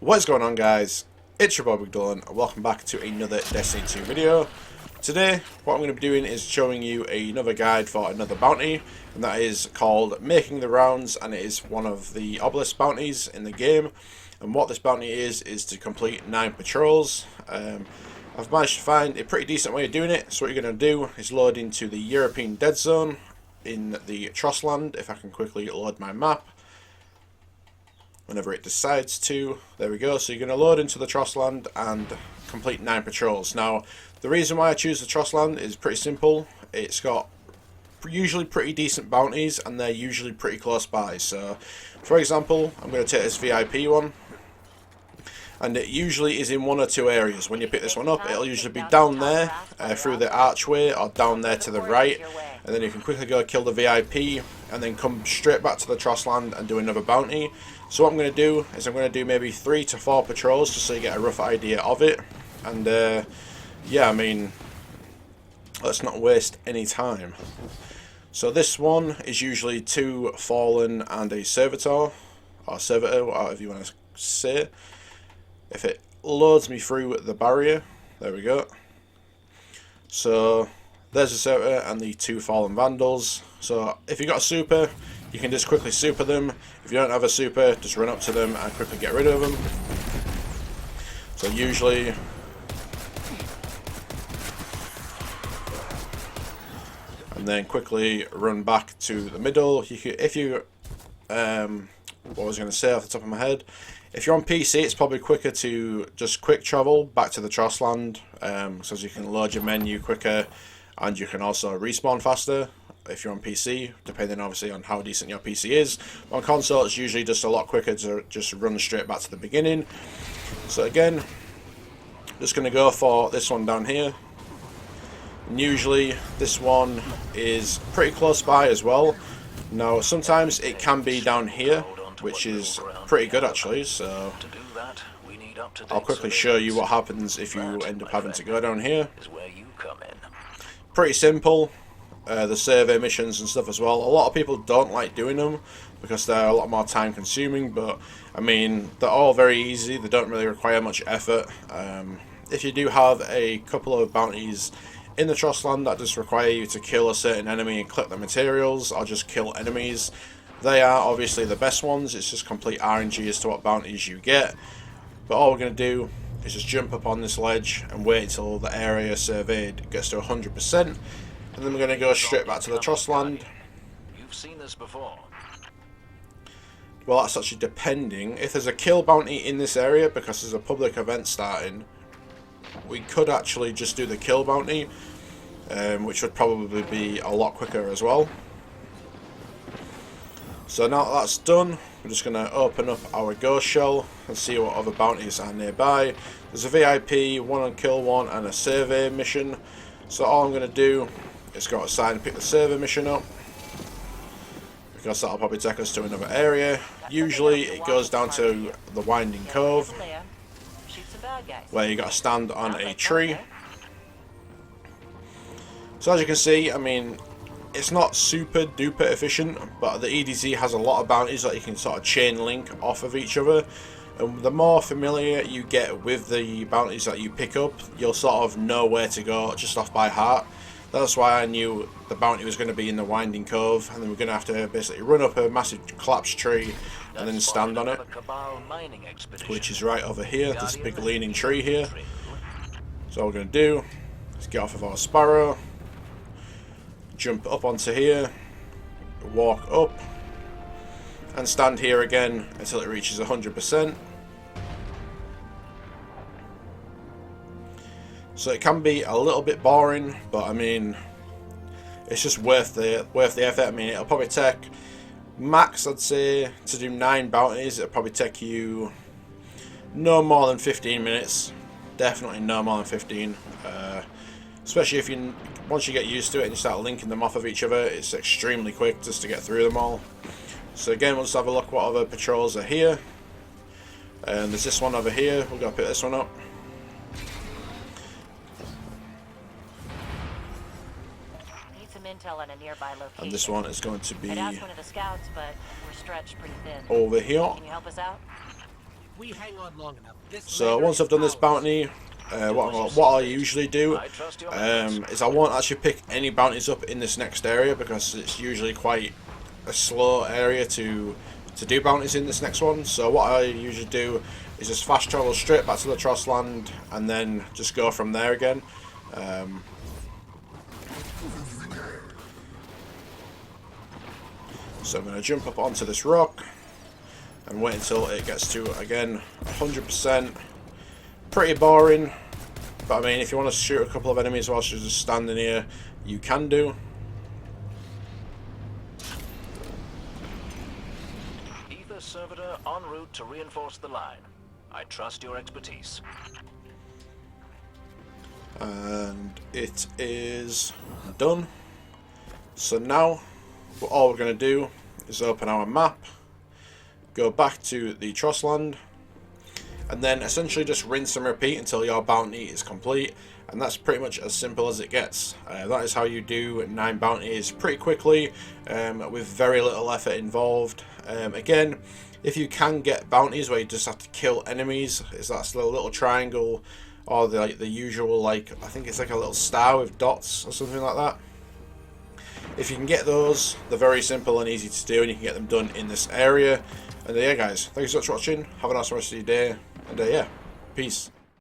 What's going on, guys? It's your boy Big Dylan and welcome back to another Destiny 2 video. Today what I'm going to be doing is showing you another guide for another bounty, and that is called Making the Rounds, and it is one of the obelisk bounties in the game. And what this bounty is to complete 9 patrols. I've managed to find a pretty decent way of doing it, so what you're going to do is load into the European Dead Zone in the Trostland. If I can quickly load my map whenever it decides to. There we go. So you're going to load into the Trostland and complete 9 patrols. Now, the reason why I choose the Trostland is pretty simple. It's got usually pretty decent bounties, and they're usually pretty close by. So, for example, I'm going to take this VIP one, and it usually is in one or two areas. When you pick this one up, it'll usually be down there through the archway, or down there to the right, and then you can quickly go kill the VIP and then come straight back to the Trostland and do another bounty. So what I'm going to do is I'm going to do maybe 3 to 4 patrols just so you get a rough idea of it. And yeah, I mean, let's not waste any time. So this one is usually 2 Fallen and a Servitor, or Servitor, whatever you want to say. If it loads me through the barrier, there we go. So there's the Servitor and the 2 Fallen Vandals. So if you've got a super, you can just quickly super them. If you don't have a super, just run up to them and quickly get rid of them. So usually, and then quickly run back to the middle. You could, if you, what was I going to say off the top of my head? If you're on PC, it's probably quicker to just quick travel back to the Trostland, so you can load your menu quicker, and you can also respawn faster if you're on PC, depending obviously on how decent your PC is. On console, it's usually just a lot quicker to just run straight back to the beginning. So again, just going to go for this one down here. And usually this one is pretty close by as well. Now sometimes it can be down here, which is pretty good actually, so I'll quickly show you what happens if you end up having to go down here. Pretty simple. The survey missions and stuff as well. A lot of people don't like doing them because they're a lot more time consuming, but I mean, they're all very easy. They don't really require much effort. If you do have a couple of bounties in the Trostland that just require you to kill a certain enemy and collect the materials, or just kill enemies, they are obviously the best ones. It's just complete RNG as to what bounties you get. But all we're going to do is just jump up on this ledge and wait until the area surveyed gets to 100%. And then we're going to go straight back to the Trostland. You've seen this before. Well, that's actually depending. If there's a kill bounty in this area, because there's a public event starting, we could actually just do the kill bounty, which would probably be a lot quicker as well. So now that that's done, we're just going to open up our ghost shell and see what other bounties are nearby. There's a VIP, 1 on kill 1, and a survey mission. So all I'm going to do is go outside and pick the survey mission up, because that'll probably take us to another area. Usually it goes down to the Winding Cove, where you got to stand on a tree. So as you can see, I mean, it's not super duper efficient, but the EDZ has a lot of bounties that you can sort of chain link off of each other. And the more familiar you get with the bounties that you pick up, you'll sort of know where to go just off by heart. That's why I knew the bounty was going to be in the Winding Cove, and then we're going to have to basically run up a massive collapsed tree and then stand on it, which is right over here, this big leaning tree here. So all we're going to do is get off of our Sparrow, jump up onto here, walk up, and stand here again until it reaches 100%. So it can be a little bit boring, but I mean, it's just worth the effort. I mean, it'll probably take max, I'd say, to do 9 bounties. It'll probably take you no more than 15 minutes. Definitely no more than 15. Especially if you, once you get used to it and you start linking them off of each other, it's extremely quick just to get through them all. So again, we'll just have a look what other patrols are here. And there's this one over here. We're going to pick this one up. Intel on a nearby location. And this one is going to be I'd asked one of the scouts, but we're stretched pretty thin. over here. Can you help us out? we hang on long enough, this So lander once I've done this is ours. bounty, what I usually do I trust your methods. is I won't actually pick any bounties up in this next area because it's usually quite a slow area to do bounties in this next one. So what I usually do is just fast travel straight back to the Trostland and then just go from there again. So I'm going to jump up onto this rock and wait until it gets to, again, 100%. Pretty boring, but I mean, if you want to shoot a couple of enemies whilst you're just standing here, you can do. Ether servitor en route to reinforce the line. I trust your expertise. And it is done. So now, all we're going to do is open our map, go back to the Trostland, and then essentially just rinse and repeat until your bounty is complete. And that's pretty much as simple as it gets. That is how you do 9 bounties pretty quickly, with very little effort involved. Again, if you can get bounties where you just have to kill enemies, is that little triangle, or the usual, like, I think it's like a little star with dots or something like that. If you can get those, they're very simple and easy to do, and you can get them done in this area. And yeah, guys, thank you so much for watching. Have a nice rest of your day, and yeah, peace.